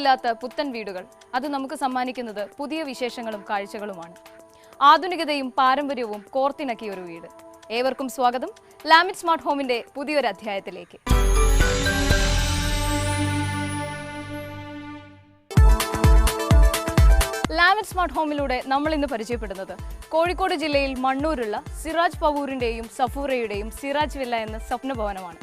പഴക്കമില്ലാത്ത പുത്തൻ വീടുകൾ അത് നമുക്ക് സമ്മാനിക്കുന്നത് പുതിയ വിശേഷങ്ങളും കാഴ്ചകളുമാണ്. ആധുനികതയും പാരമ്പര്യവും കോർത്തിണക്കിയ ഒരു വീട്. ഏവർക്കും സ്വാഗതം ലാമിറ്റ് സ്മാർട്ട് ഹോമിന്റെ പുതിയൊരു അധ്യായത്തിലേക്ക്. ലാമിറ്റ് സ്മാർട്ട് ഹോമിലൂടെ നമ്മൾ ഇന്ന് പരിചയപ്പെടുന്നത് കോഴിക്കോട് ജില്ലയിൽ മണ്ണൂരുള്ള സിറാജ് പവൂറിന്റെയും സഫൂറയുടെയും സിറാജ് വില്ല എന്ന സ്വപ്നഭവനമാണ്.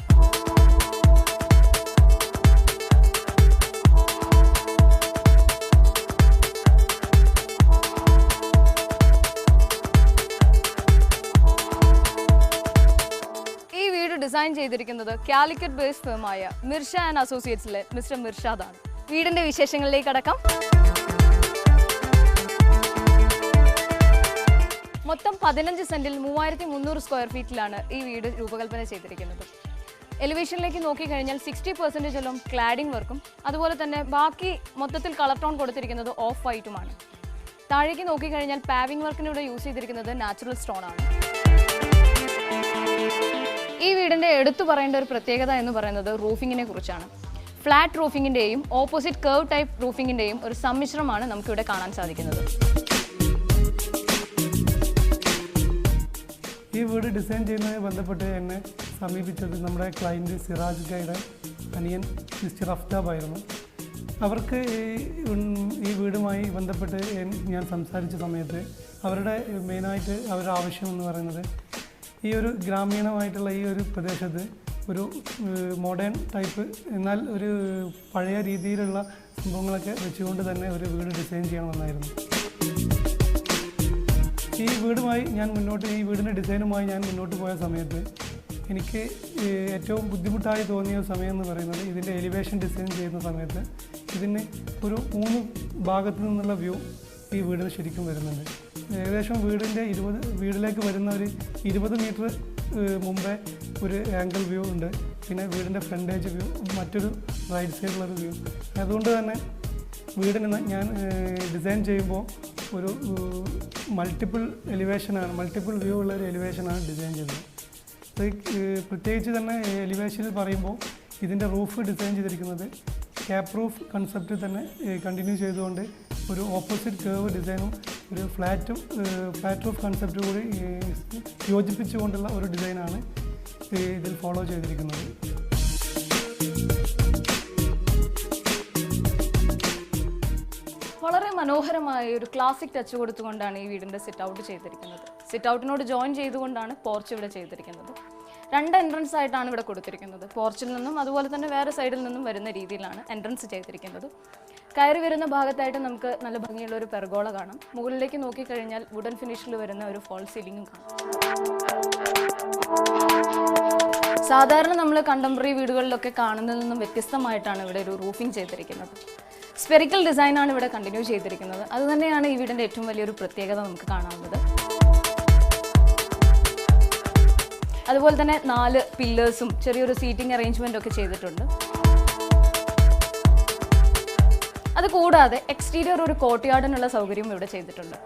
ഈ വീട് ഡിസൈൻ ചെയ്തിരിക്കുന്നത് കാലിക്കറ്റ് ബേസ്ഡ് ഫേമായ മിർഷ ആൻഡ് അസോസിയേറ്റ്സിലെ മിസ്റ്റർ മിർഷാദാണ്. വീടിന്റെ വിശേഷങ്ങളിലേക്ക് കടക്കാം. മൊത്തം 15 സെന്റിൽ 3300 സ്ക്വയർ ഫീറ്റിലാണ് ഈ വീട് രൂപകൽപ്പന ചെയ്തിരിക്കുന്നത്. എലിവേഷനിലേക്ക് നോക്കിക്കഴിഞ്ഞാൽ 60% ക്ലാഡിംഗ് വർക്കും അതുപോലെ തന്നെ ബാക്കി മൊത്തത്തിൽ കളർ ടോൺ കൊടുത്തിരിക്കുന്നത് ഓഫ് വൈറ്റുമാണ്. താഴേക്ക് നോക്കിക്കഴിഞ്ഞാൽ പാവിംഗ് വർക്കിനിവിടെ യൂസ് ചെയ്തിരിക്കുന്നത് നാച്ചുറൽ സ്റ്റോൺ ആണ്. ഈ വീടിന്റെ എടുത്തു പറയേണ്ട ഒരു പ്രത്യേകത എന്ന് പറയുന്നത് റൂഫിങ്ങിനെ കുറിച്ചാണ്. ഫ്ലാറ്റ് റൂഫിങ്ങിന്റെയും ഓപ്പോസിറ്റ് കർവ് ടൈപ്പ് റൂഫിങ്ങിന്റെയും ഒരു സമ്മിശ്രമാണ് നമുക്കിവിടെ കാണാൻ സാധിക്കുന്നത്. ഈ വീട് ഡിസൈൻ ചെയ്യുന്നതുമായി ബന്ധപ്പെട്ട് എന്നെ സമീപിച്ചത് നമ്മുടെ ക്ലയൻറ്റ് സിറാജ് ഗൈയുടെ അനിയൻ മിസ്റ്റർ അഫ്താബ് ആയിരുന്നു. അവർക്ക് ഈ വീടുമായി ബന്ധപ്പെട്ട് ഞാൻ സംസാരിച്ച സമയത്ത് അവരുടെ മെയിനായിട്ട് അവരുടെ ആവശ്യം എന്ന് പറയുന്നത് ഈ ഒരു ഗ്രാമീണമായിട്ടുള്ള ഈ ഒരു പ്രദേശത്ത് ഒരു മോഡേൺ ടൈപ്പ് എന്നാൽ ഒരു പഴയ രീതിയിലുള്ള സംഭവങ്ങളൊക്കെ വെച്ചുകൊണ്ട് തന്നെ ഒരു വീട് ഡിസൈൻ ചെയ്യണമെന്നായിരുന്നു. ഈ വീടിൻ്റെ ഡിസൈനുമായി ഞാൻ മുന്നോട്ട് പോയ സമയത്ത് എനിക്ക് ഏറ്റവും ബുദ്ധിമുട്ടായി തോന്നിയ സമയം എന്ന് പറയുന്നത് ഇതിൻ്റെ എലിവേഷൻ ഡിസൈൻ ചെയ്യുന്ന സമയത്ത് ഇതിന് ഒരു 3 ഭാഗത്തു നിന്നുള്ള വ്യൂ ഈ വീടിന് ശരിക്കും വരുന്നുണ്ട്. ഏകദേശം വീടിലേക്ക് വരുന്ന ഒരു 20 മീറ്റർ മുമ്പേ ഒരു ആംഗിൾ വ്യൂ ഉണ്ട്. പിന്നെ വീടിൻ്റെ ഫ്രണ്ടേജ് വ്യൂ, മറ്റൊരു റൈറ്റ് സൈഡിലൊരു വ്യൂ. അതുകൊണ്ട് തന്നെ വീടിന് ഞാൻ ഡിസൈൻ ചെയ്യുമ്പോൾ ഒരു മൾട്ടിപ്പിൾ വ്യൂ ഉള്ള ഒരു എലിവേഷനാണ് ഡിസൈൻ ചെയ്തത്. പ്രത്യേകിച്ച് തന്നെ എലിവേഷനിൽ പറയുമ്പോൾ ഇതിൻ്റെ റൂഫ് ഡിസൈൻ ചെയ്തിരിക്കുന്നത് ക്യാപ്പ് റൂഫ് കൺസെപ്റ്റ് തന്നെ കണ്ടിന്യൂ ചെയ്തുകൊണ്ട് ഒരു ഓപ്പോസിറ്റ് കേർവ് ഡിസൈനും ഒരു ഫ്ലാറ്റ് റൂഫ് കൺസെപ്റ്റ് കൂടി യോജിപ്പിച്ചുകൊണ്ടുള്ള ഒരു ഡിസൈനാണ് ഇതിൽ ഫോളോ ചെയ്തിരിക്കുന്നത്. വളരെ മനോഹരമായ ഒരു ക്ലാസിക് ടച്ച് കൊടുത്തുകൊണ്ടാണ് ഈ വീടിൻ്റെ സിറ്റ് ഔട്ട് ചെയ്തിരിക്കുന്നത്. സിറ്റ് ഔട്ടിനോട് ജോയിൻ ചെയ്തുകൊണ്ടാണ് പോർച്ച് ഇവിടെ ചെയ്തിരിക്കുന്നത്. 2 എൻട്രൻസ് ആയിട്ടാണ് ഇവിടെ കൊടുത്തിരിക്കുന്നത്. പോർച്ചിൽ നിന്നും അതുപോലെ തന്നെ വേറെ സൈഡിൽ നിന്നും വരുന്ന രീതിയിലാണ് എൻട്രൻസ് ചെയ്തിരിക്കുന്നത്. കയറി വരുന്ന ഭാഗത്തായിട്ട് നമുക്ക് നല്ല ഭംഗിയുള്ള ഒരു പെർഗോള കാണാം. മുകളിലേക്ക് നോക്കിക്കഴിഞ്ഞാൽ വുഡൻ ഫിനിഷിൽ വരുന്ന ഒരു ഫോൾ സീലിംഗും കാണാം. സാധാരണ നമ്മൾ കണ്ടംപററി വീടുകളിലൊക്കെ കാണുന്നതിൽ നിന്നും വ്യത്യസ്തമായിട്ടാണ് ഇവിടെ ഒരു റൂഫിംഗ് ചെയ്തിരിക്കുന്നത്. സ്പെറിക്കൽ ഡിസൈനാണ് ഇവിടെ കണ്ടിന്യൂ ചെയ്തിരിക്കുന്നത്. അതുതന്നെയാണ് ഈ വീടിൻ്റെ ഏറ്റവും വലിയൊരു പ്രത്യേകത നമുക്ക് കാണാവുന്നത്. അതുപോലെ തന്നെ 4 പില്ലേഴ്സും ചെറിയൊരു സീറ്റിംഗ് അറേഞ്ച്മെൻ്റ് ഒക്കെ ചെയ്തിട്ടുണ്ട്. അതുകൂടാതെ എക്സ്റ്റീരിയർ ഒരു കോർട്ട്യാർഡിനുള്ള സൗകര്യം ഇവിടെ ചെയ്തിട്ടുണ്ട്.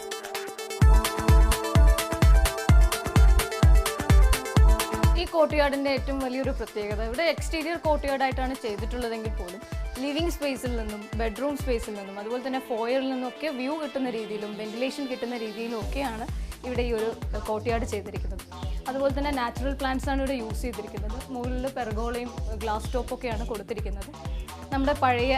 ഈ കോർട്ട്യാർഡിൻ്റെ ഏറ്റവും വലിയൊരു പ്രത്യേകത ഇവിടെ എക്സ്റ്റീരിയർ കോർട്ട്യാർഡായിട്ടാണ് ചെയ്തിട്ടുള്ളതെങ്കിൽ പോലും ലിവിംഗ് സ്പേസിൽ നിന്നും ബെഡ്റൂം സ്പേസിൽ നിന്നും അതുപോലെ തന്നെ ഫോയറിൽ നിന്നൊക്കെ വ്യൂ കിട്ടുന്ന രീതിയിലും വെന്റിലേഷൻ കിട്ടുന്ന രീതിയിലും ഒക്കെയാണ് ഇവിടെ ഈ ഒരു കോർട്ട്യാർഡ് ചെയ്തിരിക്കുന്നത്. അതുപോലെ തന്നെ നാച്ചുറൽ പ്ലാന്റ്സ് ആണ് ഇവിടെ യൂസ് ചെയ്തിരിക്കുന്നത്. മുകളിൽ പെർഗോളയും ഗ്ലാസ് ടോപ്പൊക്കെയാണ് കൊടുത്തിരിക്കുന്നത്. നമ്മുടെ പഴയ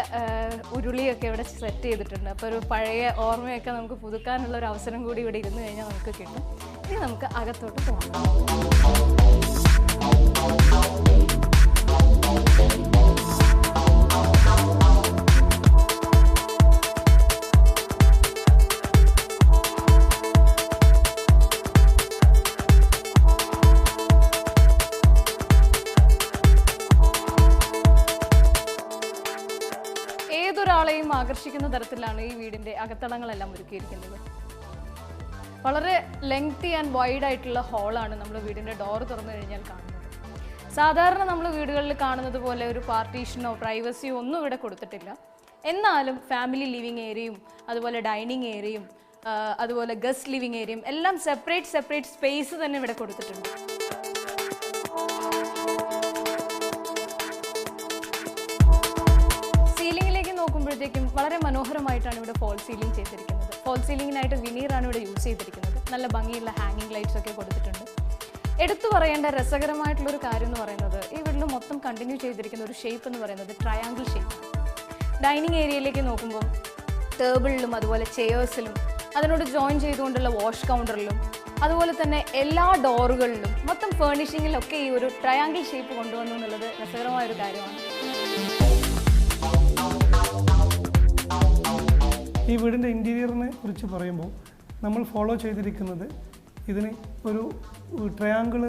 ഉരുളിയൊക്കെ ഇവിടെ സെറ്റ് ചെയ്തിട്ടുണ്ട്. അപ്പോൾ ഒരു പഴയ ഓർമ്മയൊക്കെ നമുക്ക് പുതുക്കാനുള്ള ഒരു അവസരം കൂടി ഇവിടെ ഇരുന്ന് കഴിഞ്ഞാൽ നമുക്ക് കിട്ടും. ഇനി നമുക്ക് അകത്തോട്ട് പോകാം. ഏതൊരാളെയും ആകർഷിക്കുന്ന തരത്തിലാണ് ഈ വീടിൻ്റെ അകത്തളങ്ങളെല്ലാം ഒരുക്കിയിരിക്കുന്നത്. വളരെ ലെങ്തി ആൻഡ് വൈഡ് ആയിട്ടുള്ള ഹോളാണ് നമ്മൾ വീടിൻ്റെ ഡോർ തുറന്നു കഴിഞ്ഞാൽ കാണുന്നത്. സാധാരണ നമ്മൾ വീടുകളിൽ കാണുന്നത് പോലെ ഒരു പാർട്ടീഷനോ പ്രൈവസിയോ ഒന്നും ഇവിടെ കൊടുത്തിട്ടില്ല. എന്നാലും ഫാമിലി ലിവിങ് ഏരിയയും അതുപോലെ ഡൈനിങ് ഏരിയയും അതുപോലെ ഗസ്റ്റ് ലിവിങ് ഏരിയയും എല്ലാം സെപ്പറേറ്റ് സ്പേസ് തന്നെ ഇവിടെ കൊടുത്തിട്ടുണ്ട്. നോക്കുമ്പോഴത്തേക്കും വളരെ മനോഹരമായിട്ടാണ് ഇവിടെ ഫോൾ സീലിംഗ് ചെയ്തിരിക്കുന്നത്. ഫോൾ സീലിംഗിനായിട്ട് വിനീറാണ് ഇവിടെ യൂസ് ചെയ്തിരിക്കുന്നത്. നല്ല ഭംഗിയുള്ള ഹാങ്ങിങ് ലൈറ്റ്സ് ഒക്കെ കൊടുത്തിട്ടുണ്ട്. എടുത്തു പറയേണ്ട രസകരമായിട്ടുള്ളൊരു കാര്യം എന്ന് പറയുന്നത് ഈ വീട്ടിൽ മൊത്തം കണ്ടിന്യൂ ചെയ്തിരിക്കുന്ന ഒരു ഷേപ്പ് എന്ന് പറയുന്നത് ട്രയാങ്കിൾ ഷേപ്പ്. ഡൈനിങ് ഏരിയയിലേക്ക് നോക്കുമ്പോൾ ടേബിളിലും അതുപോലെ ചെയേഴ്സിലും അതിനോട് ജോയിൻ ചെയ്തുകൊണ്ടുള്ള വാഷ് കൗണ്ടറിലും അതുപോലെ തന്നെ എല്ലാ ഡോറുകളിലും മൊത്തം ഫേർണിഷിങ്ങിലൊക്കെ ഈ ഒരു ട്രയാങ്കിൾ ഷേപ്പ് കൊണ്ടുവന്നു എന്നുള്ളത് രസകരമായൊരു കാര്യമാണ്. ഈ വീടിൻ്റെ ഇൻറ്റീരിയറിനെ കുറിച്ച് പറയുമ്പോൾ നമ്മൾ ഫോളോ ചെയ്തിരിക്കുന്നത് ഇതിന് ഒരു ട്രയാങ്കിൾ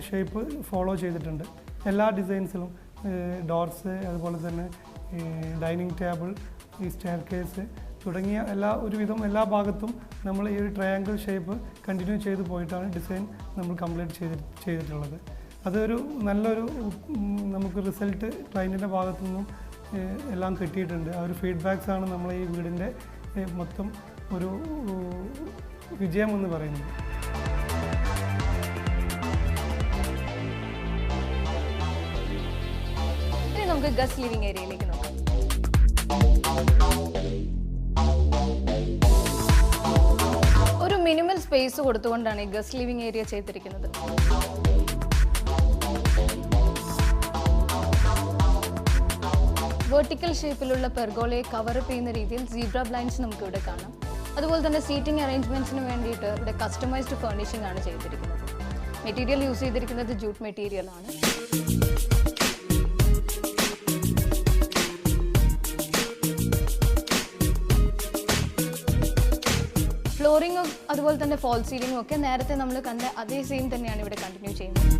ഷേപ്പ് ഫോളോ ചെയ്തിട്ടുണ്ട്. എല്ലാ ഡിസൈൻസിലും ഡോർസ്, അതുപോലെ തന്നെ ഡൈനിങ് ടേബിൾ, ഈ സ്റ്റെയർ കേസ് തുടങ്ങിയ ഒരുവിധം എല്ലാ ഭാഗത്തും നമ്മൾ ഈ ഒരു ട്രയാങ്കിൾ ഷേപ്പ് കണ്ടിന്യൂ ചെയ്ത് പോയിട്ടാണ് ഡിസൈൻ നമ്മൾ കംപ്ലീറ്റ് ചെയ്തിട്ടുള്ളത്. അതൊരു നല്ലൊരു നമുക്ക് റിസൾട്ട് ക്ലയൻറ്റിൻ്റെ ഭാഗത്തു നിന്നും എല്ലാം കിട്ടിയിട്ടുണ്ട്. ആ ഒരു ഫീഡ്ബാക്സാണ് നമ്മൾ ഈ വീടിൻ്റെ മൊത്തം ഒരു വിജയം എന്ന് പറയുന്നത്. ഇനി നമുക്ക് ഗസ്റ്റ് ലിവിംഗ് ഏരിയയിലേക്ക് നോക്കാം. ഒരു മിനിമൽ സ്പേസ് കൊടുത്തുകൊണ്ടാണ് ഈ ഗസ്റ്റ് ലിവിംഗ് ഏരിയ ചെയ്തിരിക്കുന്നത്. വെർട്ടിക്കൽ ഷേപ്പിലുള്ള പെർഗോളയെ കവറപ്പ് ചെയ്യുന്ന രീതിയിൽ സീബ്ര ബ്ലൈൻഡ്സ് നമുക്ക് ഇവിടെ കാണാം. അതുപോലെ തന്നെ സീറ്റിംഗ് അറേഞ്ച്മെന്റ്സിന് വേണ്ടിയിട്ട് ഇവിടെ കസ്റ്റമൈസ്ഡ് ഫർണിഷിംഗ് ആണ് ചെയ്തിരിക്കുന്നത്. മെറ്റീരിയൽ യൂസ് ചെയ്തിരിക്കുന്നത് ജൂട്ട് മെറ്റീരിയൽ ആണ്. ഫ്ലോറിങ്ങും അതുപോലെ തന്നെ ഫോൾ സീലിംഗും ഒക്കെ നേരത്തെ നമ്മൾ കണ്ട അതേ സെയിം തന്നെയാണ് ഇവിടെ കണ്ടിന്യൂ ചെയ്യുന്നത്.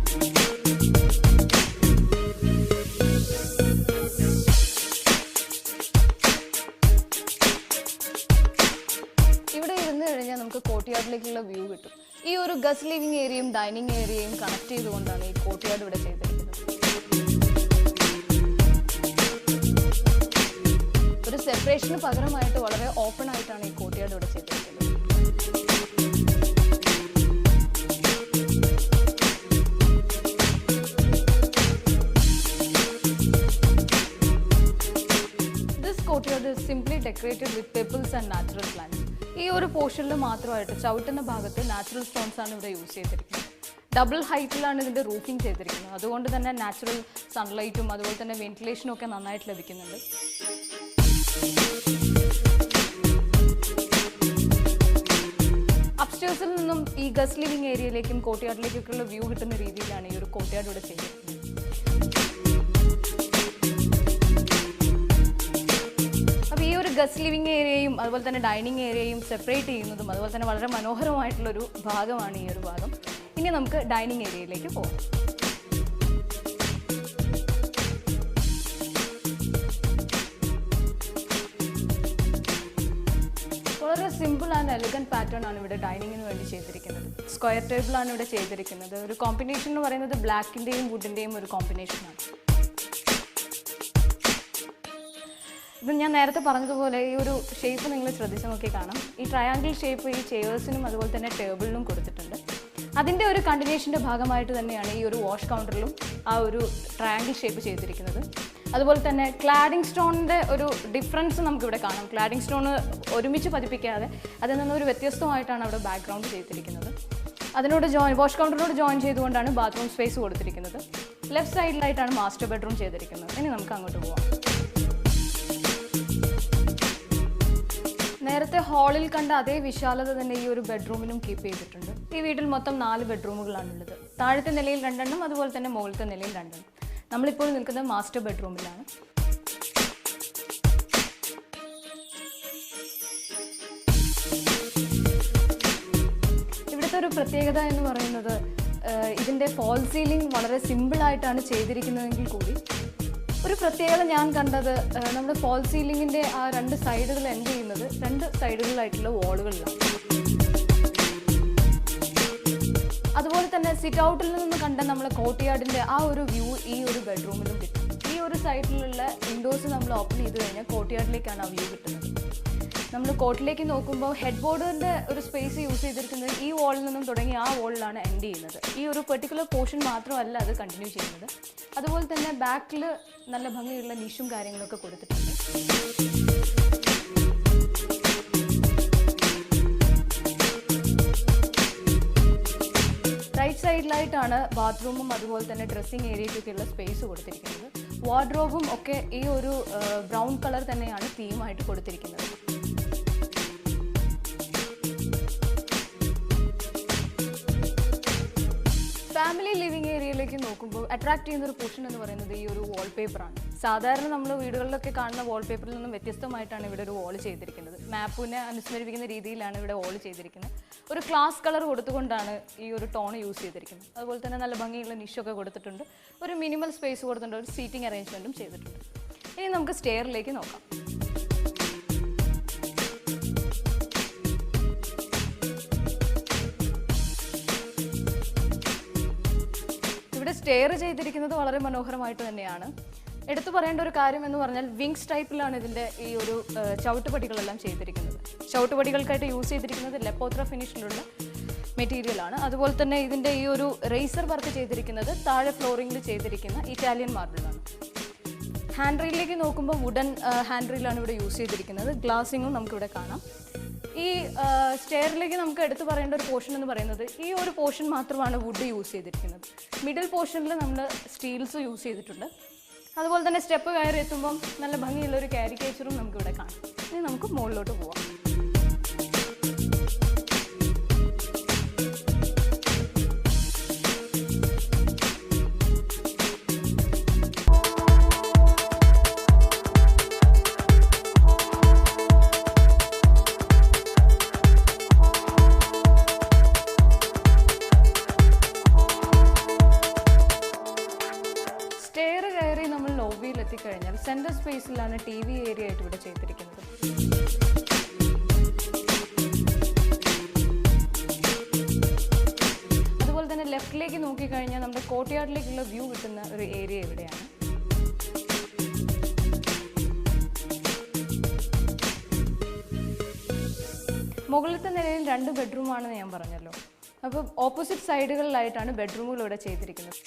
ഇവിടെ ഇരുന്ന് കഴിഞ്ഞാൽ നമുക്ക് കോർട്ട്യാർഡിലേക്കുള്ള വ്യൂ കിട്ടും. ഈ ഒരു ഗസ്റ്റ് ലിവിംഗ് ഏരിയയും ഡൈനിങ് ഏരിയയും കണക്ട് ചെയ്തുകൊണ്ടാണ് ഈ കോർട്ട്യാർഡ് ഇവിടെ ചെയ്തിരിക്കുന്നത്. ഒരു സെപ്പറേഷന് പകരമായിട്ട് വളരെ ഓപ്പൺ ആയിട്ടാണ് ഈ കോർട്ട്യാർഡ് ഇവിടെ ചെയ്തിരിക്കുന്നത്. This courtyard is simply decorated with pebbles and natural plants. ഈ ഒരു പോർഷനിൽ മാത്രമായിട്ട് ചവിട്ടുന്ന ഭാഗത്ത് നാച്ചുറൽ സ്റ്റോൺസ് ആണ് ഇവിടെ യൂസ് ചെയ്തിരിക്കുന്നത്. ഡബിൾ ഹൈറ്റിലാണ് ഇതിൻ്റെ റൂഫിംഗ് ചെയ്തിരിക്കുന്നത്. അതുകൊണ്ട് തന്നെ നാച്ചുറൽ സൺലൈറ്റും അതുപോലെ തന്നെ വെന്റിലേഷനും ഒക്കെ നന്നായിട്ട് ലഭിക്കുന്നുണ്ട്. അപ്സ്റ്റേഴ്സിൽ നിന്നും ഈ ഗസ്റ്റ് ലിവിംഗ് ഏരിയയിലേക്കും കോർട്ട്യാർഡിലേക്കൊക്കെയുള്ള വ്യൂ കിട്ടുന്ന രീതിയിലാണ് ഈ ഒരു കോർട്ട്യാർഡ് ഇവിടെ ചെയ്തിരിക്കുന്നത്. അപ്പോൾ ഈ ഒരു ഗസ്റ്റ് ലിവിംഗ് ഏരിയയും അതുപോലെ തന്നെ ഡൈനിങ് ഏരിയയും സെപ്പറേറ്റ് ചെയ്യുന്നതും അതുപോലെ തന്നെ വളരെ മനോഹരമായിട്ടുള്ളൊരു ഭാഗമാണ് ഈ ഒരു ഭാഗം. ഇനി നമുക്ക് ഡൈനിങ് ഏരിയയിലേക്ക് പോകാം. വളരെ സിമ്പിൾ ആൻഡ് എലഗൻറ്റ് പാറ്റേൺ ആണ് ഇവിടെ ഡൈനിങ്ങിന് വേണ്ടി ചെയ്തിരിക്കുന്നത്. സ്ക്വയർ ടേബിളാണ് ഇവിടെ ചെയ്തിരിക്കുന്നത്. ഒരു കോമ്പിനേഷൻ എന്ന് പറയുന്നത് ബ്ലാക്കിൻ്റെയും വുഡിൻ്റെയും ഒരു കോമ്പിനേഷനാണ്. ഇത് ഞാൻ നേരത്തെ പറഞ്ഞതുപോലെ ഈ ഒരു ഷേപ്പ് നിങ്ങൾ ശ്രദ്ധിച്ച് നോക്കി കാണാം. ഈ ട്രയാങ്കിൾ ഷേപ്പ് ഈ ചെയേഴ്സിനും അതുപോലെ തന്നെ ടേബിളിനും കൊടുത്തിട്ടുണ്ട്. അതിൻ്റെ ഒരു കണ്ടിന്യൂഷൻ്റെ ഭാഗമായിട്ട് തന്നെയാണ് ഈ ഒരു വാഷ് കൗണ്ടറിലും ആ ഒരു ട്രയാങ്കിൾ ഷേപ്പ് ചെയ്തിരിക്കുന്നത്. അതുപോലെ തന്നെ ക്ലാഡിംഗ് സ്റ്റോണിൻ്റെ ഒരു ഡിഫറൻസ് നമുക്കിവിടെ കാണാം. ക്ലാഡിംഗ് സ്റ്റോൺ ഒരുമിച്ച് പതിപ്പിക്കാതെ അതിൽ നിന്നൊരു വ്യത്യസ്തമായിട്ടാണ് അവിടെ ബാക്ക്ഗ്രൗണ്ട് ചെയ്തിരിക്കുന്നത്. അതിനോട് വാഷ് കൗണ്ടറിനോട് ജോയിൻ ചെയ്തുകൊണ്ടാണ് ബാത്റൂം സ്പേസ് കൊടുത്തിരിക്കുന്നത്. ലെഫ്റ്റ് സൈഡിലായിട്ടാണ് മാസ്റ്റർ ബെഡ്റൂം ചെയ്തിരിക്കുന്നത്. ഇനി നമുക്ക് അങ്ങോട്ട് പോവാം. നേരത്തെ ഹാളിൽ കണ്ട അതേ വിശാലത തന്നെ ഈ ഒരു ബെഡ്റൂമിലും കീപ്പ് ചെയ്തിട്ടുണ്ട്. ഈ വീട്ടിൽ മൊത്തം 4 ബെഡ്റൂമുകളാണുള്ളത്. താഴത്തെ നിലയിൽ 2 അതുപോലെ തന്നെ മുകളിലത്തെ നിലയിൽ 2. നമ്മളിപ്പോൾ നിൽക്കുന്നത് മാസ്റ്റർ ബെഡ്റൂമിലാണ്. ഇവിടുത്തെ ഒരു പ്രത്യേകത എന്ന് പറയുന്നത് ഇതിൻ്റെ ഫോൾ സീലിംഗ് വളരെ സിമ്പിളായിട്ടാണ് ചെയ്തിരിക്കുന്നതെങ്കിൽ കൂടി ഒരു പ്രത്യേകത ഞാൻ കണ്ടത് നമ്മുടെ ഫോൾ സീലിങ്ങിൻ്റെ ആ 2 സൈഡുകൾ എൻഡ് ചെയ്യുന്നത് 2 സൈഡുകളിലായിട്ടുള്ള വാളുകളിലാണ്. അതുപോലെ തന്നെ സിറ്റ് ഔട്ടിൽ നിന്ന് കണ്ട നമ്മളെ കോർട്ട്യാർഡിൻ്റെ ആ ഒരു വ്യൂ ഈ ഒരു ബെഡ്റൂമിലും കിട്ടും. ഈ ഒരു സൈഡിലുള്ള വിൻഡോസ് നമ്മൾ ഓപ്പൺ ചെയ്ത് കഴിഞ്ഞാൽ കോർട്ട്യാർഡിലേക്കാണ് ആ വ്യൂ കിട്ടുന്നത്. നമ്മൾ കോർട്ടിലേക്ക് നോക്കുമ്പോൾ ഹെഡ് ബോർഡിൻ്റെ ഒരു സ്പേസ് യൂസ് ചെയ്തിരിക്കുന്നത് ഈ വാളിൽ നിന്നും തുടങ്ങി ആ വാളിലാണ് എൻഡ് ചെയ്യുന്നത്. ഈ ഒരു പെർട്ടിക്കുലർ പോർഷൻ മാത്രമല്ല അത് കണ്ടിന്യൂ ചെയ്യുന്നത്. അതുപോലെ തന്നെ ബാക്കിൽ നല്ല ഭംഗിയുള്ള നിഷും കാര്യങ്ങളൊക്കെ കൊടുത്തിട്ടുണ്ട്. റൈറ്റ് സൈഡിലായിട്ടാണ് ബാത്റൂമും അതുപോലെ തന്നെ ഡ്രസ്സിംഗ് ഏരിയയ്ക്കൊക്കെയുള്ള സ്പേസ് കൊടുത്തിരിക്കുന്നത്. വാർഡ്രോബും ഒക്കെ ഈ ഒരു ബ്രൗൺ കളർ തന്നെയാണ് തീമായിട്ട് കൊടുത്തിരിക്കുന്നത്. ഫാമിലി ലിവിംഗ് ഏരിയയിലേക്ക് നോക്കുമ്പോൾ അട്രാക്ട് ചെയ്യുന്ന ഒരു പോർഷൻ എന്ന് പറയുന്നത് ഈ ഒരു വാൾപേപ്പറാണ്. സാധാരണ നമ്മൾ വീടുകളിലൊക്കെ കാണുന്ന വാൾപേപ്പറിൽ നിന്നും വ്യത്യസ്തമായിട്ടാണ് ഇവിടെ ഒരു വാൾ ചെയ്തിരിക്കുന്നത്. മാപ്പിനെ അനുസ്മരിപ്പിക്കുന്ന രീതിയിലാണ് ഇവിടെ വാൾ ചെയ്തിരിക്കുന്നത്. ഒരു ക്ലാസ് കളർ കൊടുത്തുകൊണ്ടാണ് ഈ ഒരു ടോൺ യൂസ് ചെയ്തിരിക്കുന്നത്. അതുപോലെ തന്നെ നല്ല ഭംഗിയുള്ള നിഷൊക്കെ കൊടുത്തിട്ടുണ്ട്. ഒരു മിനിമൽ സ്പേസ് കൊടുത്തിട്ടുണ്ട്. ഒരു സീറ്റിംഗ് അറേഞ്ച്മെൻറ്റും ചെയ്തിട്ടുണ്ട്. ഇനി നമുക്ക് സ്റ്റെയറിലേക്ക് നോക്കാം. ഇവിടെ സ്റ്റെയർ ചെയ്തിരിക്കുന്നത് വളരെ മനോഹരമായിട്ട് തന്നെയാണ്. എടുത്തു പറയേണ്ട ഒരു കാര്യം എന്ന് പറഞ്ഞാൽ വിങ്സ് ടൈപ്പിലാണ് ഇതിൻ്റെ ഈ ഒരു ചവിട്ടുപടികളെല്ലാം ചെയ്തിരിക്കുന്നത്. ചവിട്ടുപടികൾക്കായിട്ട് യൂസ് ചെയ്തിരിക്കുന്നത് ലെപ്പോത്ര ഫിനിഷിലുള്ള മെറ്റീരിയലാണ്. അതുപോലെ തന്നെ ഇതിൻ്റെ ഈ ഒരു റേസർ വർക്ക് ചെയ്തിരിക്കുന്നത് താഴെ ഫ്ലോറിങ്ങിൽ ചെയ്തിരിക്കുന്ന ഇറ്റാലിയൻ മാർബിളാണ്. ഹാൻഡ് റെയിലേക്ക് നോക്കുമ്പോൾ വുഡൻ ഹാൻഡ് റെയിലാണ് ഇവിടെ യൂസ് ചെയ്തിരിക്കുന്നത്. ഗ്ലാസിങ്ങും നമുക്കിവിടെ കാണാം. ഈ സ്റ്റെയറിലേക്ക് നമുക്ക് എടുത്തു പറയേണ്ട ഒരു പോർഷൻ എന്ന് പറയുന്നത് ഈ ഒരു പോർഷൻ മാത്രമാണ് വുഡ് യൂസ് ചെയ്തിരിക്കുന്നത്. മിഡിൽ പോർഷനിൽ നമ്മൾ സ്റ്റീൽസ് യൂസ് ചെയ്തിട്ടുണ്ട്. അതുപോലെ തന്നെ സ്റ്റെപ്പ് കയറി എത്തുമ്പം നല്ല ഭംഗിയുള്ള ഒരു കാരിക്കേച്ചറും നമുക്കിവിടെ കാണാം. ഇനി നമുക്ക് മുകളിലോട്ട് പോവാം. സ്റ്റെയർ കയറി നമ്മൾ ലോബിയിൽ എത്തിക്കഴിഞ്ഞാൽ സെൻറ്റർ സ്പേസിലാണ് TV ഏരിയ ആയിട്ട് ഇവിടെ ചെയ്തിരിക്കുന്നത്. അതുപോലെ തന്നെ ലെഫ്റ്റിലേക്ക് നോക്കിക്കഴിഞ്ഞാൽ നമ്മുടെ കോർട്ട്യാർഡിലേക്കുള്ള വ്യൂ കിട്ടുന്ന ഒരു ഏരിയ ഇവിടെയാണ്. മുകളിലത്തെ നിലയിൽ 2 ബെഡ്റൂമാണെന്ന് ഞാൻ പറഞ്ഞല്ലോ. അപ്പോൾ ഓപ്പോസിറ്റ് സൈഡുകളിലായിട്ടാണ് ബെഡ്റൂമുകൾ ഇവിടെ ചെയ്തിരിക്കുന്നത്.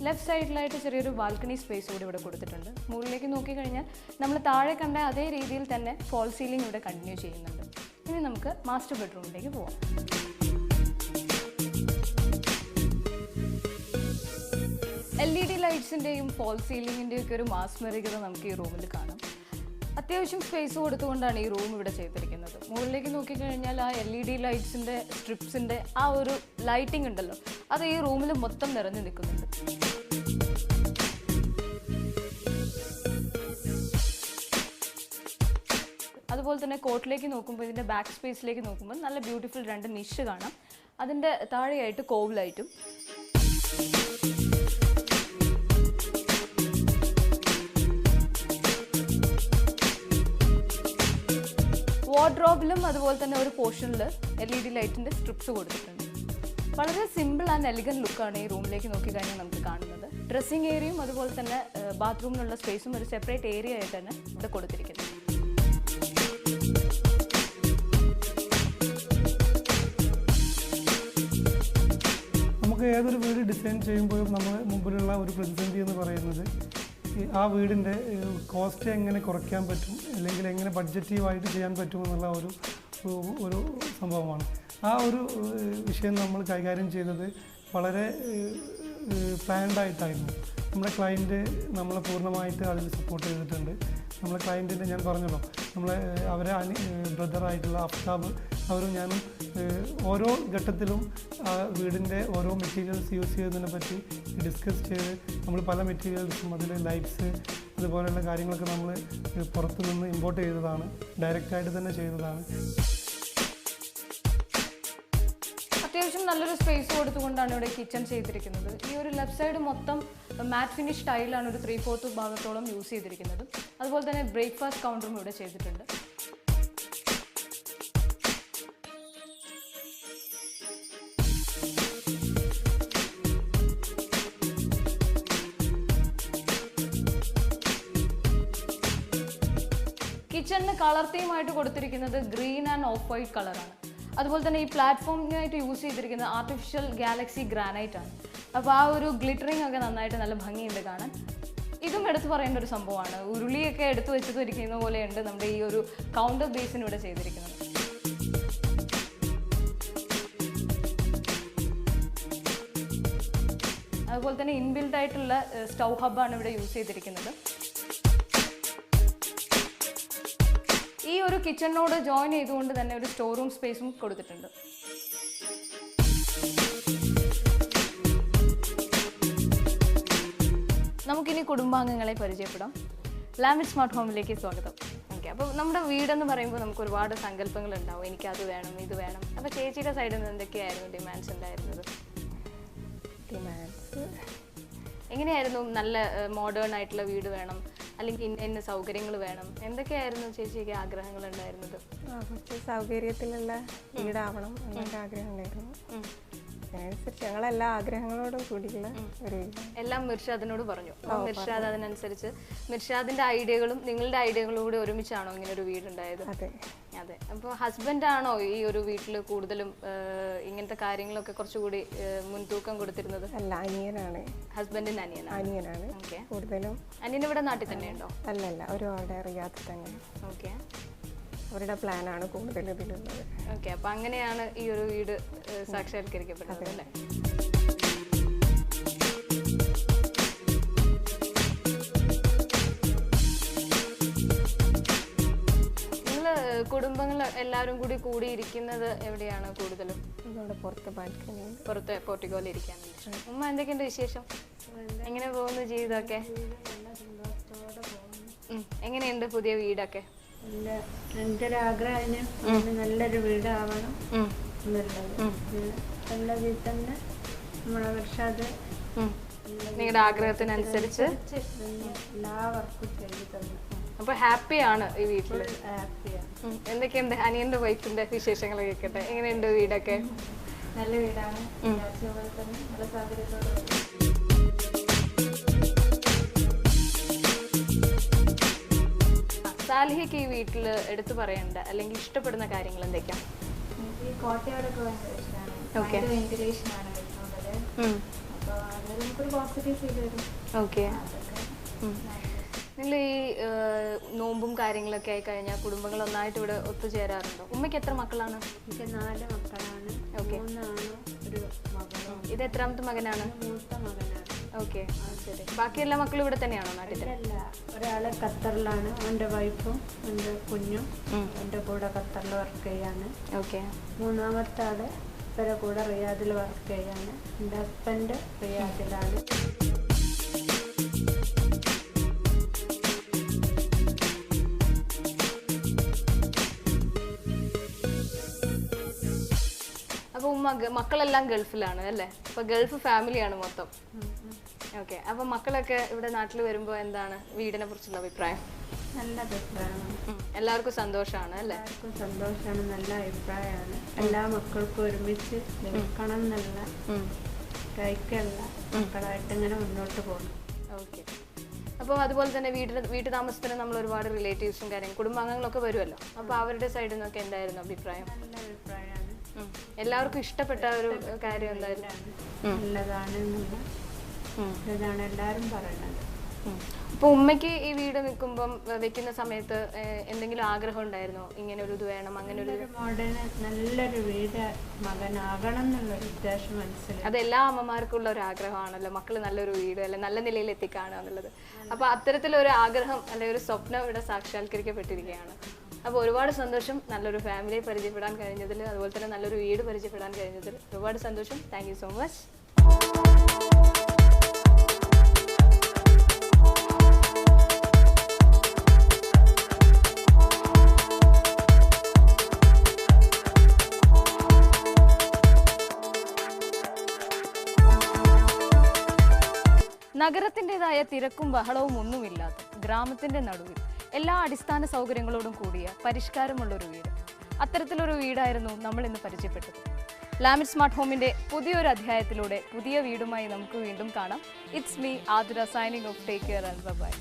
ലെഫ്റ്റ് സൈഡിലായിട്ട് ചെറിയൊരു ബാൽക്കണി സ്പേസ് കൂടി ഇവിടെ കൊടുത്തിട്ടുണ്ട്. മുകളിലേക്ക് നോക്കിക്കഴിഞ്ഞാൽ നമ്മൾ താഴെ കണ്ട അതേ രീതിയിൽ തന്നെ ഫോൾ സീലിംഗ് ഇവിടെ കണ്ടിന്യൂ ചെയ്യുന്നുണ്ട്. ഇനി നമുക്ക് മാസ്റ്റർ ബെഡ്റൂമിലേക്ക് പോവാം. LED ലൈറ്റ്സിൻ്റെയും ഫോൾ സീലിംഗിൻ്റെയും ഒക്കെ ഒരു മാസ്മരികത നമുക്ക് ഈ റൂമിൽ കാണാം. അത്യാവശ്യം സ്പേസ് കൊടുത്തുകൊണ്ടാണ് ഈ റൂം ഇവിടെ ചെയ്തിരിക്കുന്നത്. മുകളിലേക്ക് നോക്കിക്കഴിഞ്ഞാൽ ആ LED ലൈറ്റ്സിൻ്റെ സ്ട്രിപ്സിൻ്റെ ആ ഒരു ലൈറ്റിംഗ് ഉണ്ടല്ലോ, അത് ഈ റൂമിൽ മൊത്തം നിറഞ്ഞു നിൽക്കുന്നുണ്ട്. അതുപോലെ തന്നെ കോട്ടിലേക്ക് നോക്കുമ്പോൾ ഇതിൻ്റെ ബാക്ക് സ്പേസിലേക്ക് നോക്കുമ്പോൾ നല്ല ബ്യൂട്ടിഫുൾ 2 നിഷ് കാണാം. അതിൻ്റെ താഴെയായിട്ട് കോവിലായിട്ടും വാർഡ്രോബിലും അതുപോലെ തന്നെ ഒരു പോർഷനിൽ LED ലൈറ്റിൻ്റെ സ്ട്രിപ്സ് കൊടുത്തിട്ടുണ്ട്. വളരെ സിമ്പിൾ ആൻഡ് എലിഗൻറ്റ് ലുക്കാണ് ഈ റൂമിലേക്ക് നോക്കിക്കഴിഞ്ഞാൽ നമുക്ക് കാണുന്നത്. ഡ്രസ്സിംഗ് ഏരിയയും അതുപോലെ തന്നെ ബാത്റൂമിനുള്ള സ്പേസും ഒരു സെപ്പറേറ്റ് ഏരിയ ആയിട്ടാണ് ഇവിടെ കൊടുത്തിരിക്കുന്നത്. നമുക്ക് ഏതൊരു വീട് ഡിസൈൻ ചെയ്യുമ്പോഴും നമ്മൾ മുമ്പിലുള്ള ഒരു പ്രതിസന്ധി എന്ന് പറയുന്നത് ആ വീടിൻ്റെ കോസ്റ്റ് എങ്ങനെ കുറയ്ക്കാൻ പറ്റും, അല്ലെങ്കിൽ എങ്ങനെ ബഡ്ജറ്റീവായിട്ട് ചെയ്യാൻ പറ്റുമെന്നുള്ള ഒരു സംഭവമാണ്. ആ ഒരു വിഷയം നമ്മൾ കൈകാര്യം ചെയ്തത് വളരെ പ്ലാൻഡായിട്ടായിരുന്നു. നമ്മുടെ ക്ലയൻറ്റ് നമ്മളെ പൂർണ്ണമായിട്ട് അതിൽ സപ്പോർട്ട് ചെയ്തിട്ടുണ്ട്. നമ്മളെ ക്ലയൻറ്റിൻ്റെ ഞാൻ പറഞ്ഞല്ലോ, അവരെ ബ്രദറായിട്ടുള്ള അഫ്താബ് അവരും ഞാനും ഓരോ ഘട്ടത്തിലും വീടിൻ്റെ ഓരോ മെറ്റീരിയൽസ് യൂസ് ചെയ്യുന്നതിനെ പറ്റി ഡിസ്കസ് ചെയ്ത് നമ്മൾ പല മെറ്റീരിയൽസും അതിൽ ലൈറ്റ്സ് അതുപോലെയുള്ള കാര്യങ്ങളൊക്കെ നമ്മൾ പുറത്തു നിന്ന് ഇമ്പോർട്ട് ചെയ്തതാണ്, ഡയറക്റ്റായിട്ട് തന്നെ ചെയ്തതാണ്. അത്യാവശ്യം നല്ലൊരു സ്പേസ് കൊടുത്തുകൊണ്ടാണ് ഇവിടെ കിച്ചൺ ചെയ്തിരിക്കുന്നത്. ഈ ഒരു ലെഫ്റ്റ് സൈഡ് മൊത്തം മാറ്റ് ഫിനിഷ് ടൈലാണ് ഒരു 3/4 ഭാഗത്തോളം യൂസ് ചെയ്തിരിക്കുന്നത്. അതുപോലെ തന്നെ ബ്രേക്ക്ഫാസ്റ്റ് കൗണ്ടറും ഇവിടെ ചെയ്തിട്ടുണ്ട്. കിച്ചണിന് കളർ തീമായിട്ട് കൊടുത്തിരിക്കുന്നത് ഗ്രീൻ ആൻഡ് ഓഫ് വൈറ്റ് കളറാണ്. അതുപോലെ തന്നെ ഈ പ്ലാറ്റ്ഫോമിനായിട്ട് യൂസ് ചെയ്തിരിക്കുന്നത് ആർട്ടിഫിഷ്യൽ ഗാലക്സി ഗ്രാനൈറ്റ് ആണ്. അപ്പോൾ ആ ഒരു ഗ്ലിറ്ററിങ് ഒക്കെ നന്നായിട്ട് നല്ല ഭംഗിയുണ്ട് കാണാൻ. ഇതും എടുത്തു പറയേണ്ട ഒരു സംഭവമാണ്. ഉരുളിയൊക്കെ എടുത്തു വെച്ചിരിക്കുന്ന പോലെയുണ്ട് നമ്മുടെ ഈ ഒരു കൗണ്ടർ ബേസിന് ഇവിടെ ചെയ്തിരിക്കുന്നത്. അതുപോലെ തന്നെ ഇൻബിൽഡ് ആയിട്ടുള്ള സ്റ്റൗ ഹബ്ബാണ് ഇവിടെ യൂസ് ചെയ്തിരിക്കുന്നത്. ഈ ഒരു കിച്ചണിനോട് ജോയിൻ ചെയ്തുകൊണ്ട് തന്നെ ഒരു സ്റ്റോർ റൂം സ്പേസും കൊടുത്തിട്ടുണ്ട്. നമുക്കിനി കുടുംബാംഗങ്ങളെ പരിചയപ്പെടാം. ലാമിറ്റ് സ്മാർട്ട് ഹോമിലേക്ക് സ്വാഗതം. ഓക്കെ, അപ്പോൾ നമ്മുടെ വീടെന്ന് പറയുമ്പോൾ നമുക്ക് ഒരുപാട് സങ്കല്പങ്ങൾ ഉണ്ടാവും. എനിക്കത് വേണം, ഇത് വേണം. അപ്പോൾ ചേച്ചിയുടെ സൈഡിൽ നിന്ന് എന്തൊക്കെയായിരുന്നു ഡിമാൻഡ്സ് ഉണ്ടായിരുന്നത്? എങ്ങനെയായിരുന്നു? നല്ല മോഡേൺ ആയിട്ടുള്ള വീട് വേണം, അല്ലെങ്കിൽ ഇന്ന സൗകര്യങ്ങൾ വേണം, എന്തൊക്കെയായിരുന്നു ചേച്ചിക്ക് ആഗ്രഹങ്ങൾ ഉണ്ടായിരുന്നത്? കുറച്ച് സൗകര്യത്തിലുള്ള വീടാവണം എന്നൊക്കെ ആഗ്രഹം ഉണ്ടായിരുന്നു. അതിനനുസരിച്ച് ഞങ്ങളെല്ലാ ആഗ്രഹങ്ങളോടും കൂടിയുള്ള ഒരു എല്ലാം മിർഷാദിനോട് പറഞ്ഞു. മിർഷാദ് അതിനനുസരിച്ച് മിർഷാദിന്റെ ഐഡിയകളും നിങ്ങളുടെ ഐഡിയകളും കൂടി ഒരുമിച്ചാണോ ഇങ്ങനെ ഒരു വീടുണ്ടായത്? അതെ അതെ. അപ്പോൾ ഹസ്ബൻഡാണോ ഈ ഒരു വീട്ടിൽ കൂടുതലും ഇങ്ങനത്തെ കാര്യങ്ങളൊക്കെ കുറച്ചുകൂടി മുൻതൂക്കം കൊടുത്തിരുന്നത്? അല്ല, അനിയനാണ്. ഹസ്ബൻഡിന്റെ അനിയനാണ് കൂടുതലും. അനിയൻ ഇവിടെ നാട്ടിൽ തന്നെ ഉണ്ടോ? അല്ലല്ല, ഒരുപാട് റിയാദിൽ തന്നെ. ഓക്കെ, അവരുടെ പ്ലാനാണ് കൂടുതൽ ഇതിലുള്ളത്. ഓക്കെ, അപ്പൊ അങ്ങനെയാണ് ഈ ഒരു വീട് സാക്ഷാത്കരിക്കപ്പെട്ടത് അല്ലേ? നിങ്ങള് കുടുംബങ്ങൾ എല്ലാവരും കൂടിയിരിക്കുന്നത് എവിടെയാണ് കൂടുതലും? ഇവിടെ പുറത്ത് ബാൽക്കണി, പുറത്ത് പോർട്ടിക്കോയിൽ ഇരിക്കാനുണ്ട്. ഉമ്മ എന്തൊക്കെയുണ്ട് വിശേഷം? എങ്ങനെ പോകുന്നു ജീവിതമൊക്കെ? എങ്ങനെയുണ്ട് പുതിയ വീടൊക്കെ? എൻ്റെ ഒരു ആഗ്രഹം നല്ലൊരു വീടാവണം എന്നുള്ളത്. നല്ല വീട്ടിൽ തന്നെ നമ്മളെ വർഷാത് നിങ്ങളുടെ ആഗ്രഹത്തിനനുസരിച്ച് എല്ലാ വർക്കും ചെയ്തു തന്നു. അപ്പൊ ഹാപ്പിയാണ് ഈ വീട്ടില്? ഹാപ്പിയാണ്. എന്തൊക്കെയുണ്ട് അനിയന്റെ വൈഫിന്റെ വിശേഷങ്ങൾ കേൾക്കട്ടെ. എങ്ങനെയുണ്ട് വീടൊക്കെ? നല്ല വീടാണ്, പോലെ തന്നെ നല്ല സൗകര്യത്തോടെ. സാലിഹയ്ക്ക് ഈ വീട്ടിൽ എടുത്തു പറയേണ്ട അല്ലെങ്കിൽ ഇഷ്ടപ്പെടുന്ന കാര്യങ്ങൾ എന്തൊക്കെയാണ്? എനിക്ക് ഈ കോട്ടയോടൊക്കെ ഭയങ്കര ഇഷ്ടമാണ്. വെന്റിലേഷൻ ആണ് വെക്കുന്നത്. അപ്പോൾ അത് നമുക്കൊരു പോസിറ്റീവ് ഫീൽ വരും. ഓക്കെ, നിങ്ങൾ ഈ നോമ്പും കാര്യങ്ങളൊക്കെ ആയി കഴിഞ്ഞാൽ കുടുംബങ്ങൾ ഒന്നായിട്ട് ഇവിടെ ഒത്തുചേരാറുണ്ടോ? ഉമ്മയ്ക്ക് എത്ര മക്കളാണ്? എനിക്ക് 4 മക്കളാണ്. 3 ആണും ഒരു മകളും. ഇത് എത്രാമത്തെ മകനാണ്? മൂത്ത മകനാണ്. ഓക്കെ, ശരി. ബാക്കി എല്ലാ മക്കളും ഇവിടെ തന്നെയാണോ നാട്ടിൽ? അല്ല, ഒരാള് ഖത്തറിലാണ്. എൻ്റെ വൈഫും എൻ്റെ കുഞ്ഞും എൻ്റെ കൂടെ ഖത്തറിൽ വർക്ക് ചെയ്യാണ്. ഓക്കെ. 3-ാമത്തെ ആള് ഇവരെ കൂടെ റിയാദിൽ വർക്ക് ചെയ്യാണ്. എൻ്റെ ഹസ്ബൻഡ് റിയാദിലാണ്. അപ്പോൾ മക്കളെല്ലാം ഗൾഫിലാണ് അല്ലേ? അപ്പോൾ ഗൾഫ് ഫാമിലിയാണ് മൊത്തം. ഓക്കെ, അപ്പോൾ മക്കളൊക്കെ ഇവിടെ നാട്ടിൽ വരുമ്പോൾ എന്താണ് വീടിനെ കുറിച്ചുള്ള അഭിപ്രായം? നല്ല അഭിപ്രായമാണ്. എല്ലാവർക്കും സന്തോഷമാണ് അല്ലേ? എല്ലാവർക്കും സന്തോഷമാണ്, നല്ല അഭിപ്രായമാണ്. എല്ലാ മക്കൾക്കും ഒരുമിച്ച് നിൽക്കണം എന്നുള്ള കഴിക്കല്ല മക്കളായിട്ട് ഇങ്ങനെ മുന്നോട്ട് പോകണം. ഓക്കെ, അപ്പോൾ അതുപോലെ തന്നെ വീട്ടു താമസത്തിന് നമ്മൾ ഒരുപാട് റിലേറ്റീവ്സും കാര്യങ്ങളും കുടുംബാംഗങ്ങളൊക്കെ വരുമല്ലോ. അപ്പോൾ അവരുടെ സൈഡിൽ നിന്നൊക്കെ എന്തായിരുന്നു അഭിപ്രായം? നല്ല അഭിപ്രായമാണ്. എല്ലാവർക്കും ഇഷ്ടപ്പെട്ട ഒരു കാര്യം എന്തായിരുന്നു? നല്ലതാണ് എന്നുള്ള ഇതാണ് എല്ലാവരും പറയുന്നത്. അപ്പോൾ ഉമ്മയ്ക്ക് ഈ വീട് നിൽക്കുമ്പം വെക്കുന്ന സമയത്ത് എന്തെങ്കിലും ആഗ്രഹം ഉണ്ടായിരുന്നോ? ഇങ്ങനെ ഒരു ഇത് വേണം, അങ്ങനെ ഒരു മോഡേൺ നല്ലൊരു വീട് മകനാകണം എന്നുള്ളൊരു ഉദ്ദേശം മനസ്സിലായി. അത് എല്ലാ അമ്മമാർക്കുള്ള ഒരു ആഗ്രഹമാണല്ലോ, മക്കൾ നല്ലൊരു വീട് അല്ലെ നല്ല നിലയിൽ എത്തിക്കാണുക എന്നുള്ളത്. അപ്പോൾ അത്തരത്തിലൊരു ആഗ്രഹം അല്ലെ ഒരു സ്വപ്നം ഇവിടെ സാക്ഷാത്കരിക്കപ്പെട്ടിരിക്കുകയാണ്. അപ്പോൾ ഒരുപാട് സന്തോഷം നല്ലൊരു ഫാമിലിയെ പരിചയപ്പെടാൻ കഴിഞ്ഞതിൽ, അതുപോലെ തന്നെ നല്ലൊരു വീട് പരിചയപ്പെടാൻ കഴിഞ്ഞതിൽ ഒരുപാട് സന്തോഷം. Thank you so much. നഗരത്തിൻ്റെതായ തിരക്കും ബഹളവും ഒന്നുമില്ലാത്ത ഗ്രാമത്തിൻ്റെ നടുവിൽ എല്ലാ അടിസ്ഥാന സൗകര്യങ്ങളോടും കൂടിയ പരിഷ്കാരമുള്ളൊരു വീട്. അത്തരത്തിലൊരു വീടായിരുന്നു നമ്മൾ ഇന്ന് പരിചയപ്പെട്ടത്. ലാമിറ്റ് സ്മാർട്ട് ഹോമിൻ്റെ പുതിയൊരു അധ്യായത്തിലൂടെ പുതിയ വീടുമായി നമുക്ക് വീണ്ടും കാണാം. It's me Athira signing off. Take care and by.